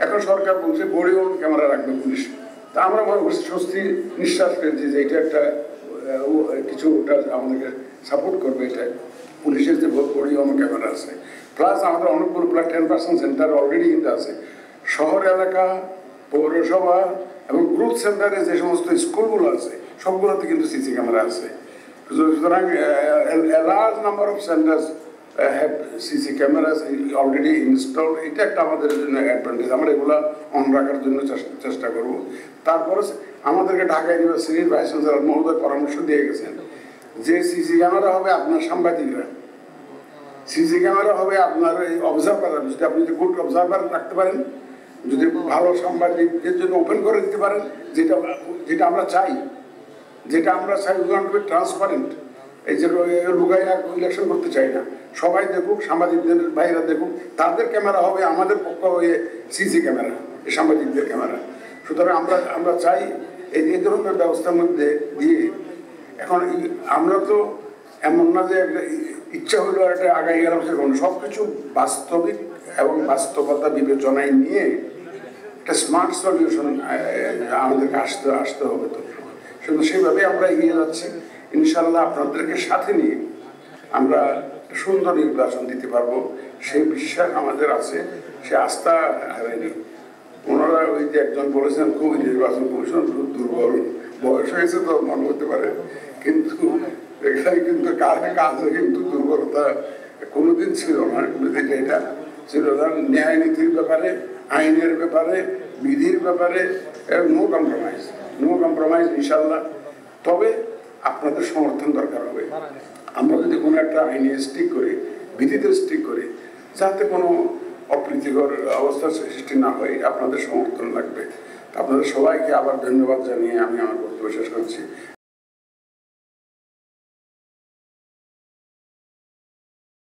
এখন সরকার বলছে body Warne camera রাখবে পুলিশ। তা আমরা মনে করছি স্বস্তি নিঃশ্বাস ফেলছি যে এটা একটা কিছু ওটা আমাদেরকে সাপোর্ট করবে। এটা পুলিশের যে বডি ওয়ার্ন ক্যামেরা আছে, প্লাস আমাদের অনেকগুলো প্রায় 10% সেন্টার অলরেডি কিন্তু আছে। শহর এলাকা, পৌরসভা এবং গ্রুপ সেন্টারে যে সমস্ত স্কুলগুলো আছে সবগুলোতে কিন্তু সিসি ক্যামেরা আছে। সুতরাং large number of centres have CC cameras already install. এটা একটা আমাদের জন্য অ্যাডভান্টেজ, আমরা এগুলো অন রাখার জন্য চেষ্টা করব। তারপরে আমাদেরকে ঢাকা ইউনিভার্সিটির ভাইস চ্যান্সেলর মহোদয় পরামর্শ দিয়ে গেছেন যে সিসি ক্যামেরা হবে আপনার সাংবাদিকরা, সিসি ক্যামেরা হবে আপনার এই অবজারভার। যদি আপনি যদি গুড অবজারভার রাখতে পারেন, যদি ভালো সাংবাদিকদের জন্য ওপেন করে দিতে পারেন, যেটা আমরা চাই, we want to be transparent. এই যে লুকাইয়া ইলেকশন করতে চাই না, সবাই দেখুক, সাংবাদিকদের ভাইরা দেখুক, তাদের ক্যামেরা হবে আমাদের পক্ষ হয়ে সিসি ক্যামেরা, সাংবাদিকদের ক্যামেরা। সুতরাং আমরা চাই এই ধরনের ব্যবস্থার মধ্যে দিয়ে। এখন আমরা তো এমন না যে একটা ইচ্ছা হলো একটা আগাই গেলাম, সেরকম সব কিছু বাস্তবিক এবং বাস্তবতা বিবেচনায় নিয়ে একটা স্মার্ট সলিউশন আমাদেরকে আসতে হবে। তো শুধু সেইভাবে আমরা এগিয়ে যাচ্ছি। ইনশাল্লাহ আপনাদেরকে সাথে নিয়ে আমরা সুন্দর নির্বাচন দিতে পারবো, সেই বিশ্বাস আমাদের আছে, সে আস্থা হারায়নি। ওনারা ওই যে একজন বলেছেন খুব নির্বাচন কমিশন দুর্বল, বয়স হয়েছে তো মনে হতে পারে, কিন্তু এখানে কিন্তু কাজে কিন্তু দুর্বলতা কোনোদিন ছিল না। কোনোদিন এটা ছিল না। ন্যায় নীতির ব্যাপারে, আইনের ব্যাপারে, বিধির ব্যাপারে নো কম্প্রোমাইজ ইনশাল্লাহ। তবে আপনাদের সমর্থন দরকার হবে। আমরা যদি কোনো একটা আইনে স্টিক করি, বিধিতে স্টিক করি, যাতে কোনো অপ্রীতিকর অবস্থার সৃষ্টি না হয়, আপনাদের সমর্থন লাগবে। আপনাদের সবাইকে আবার ধন্যবাদ জানিয়ে আমি আমার বক্তব্য শেষ করছি।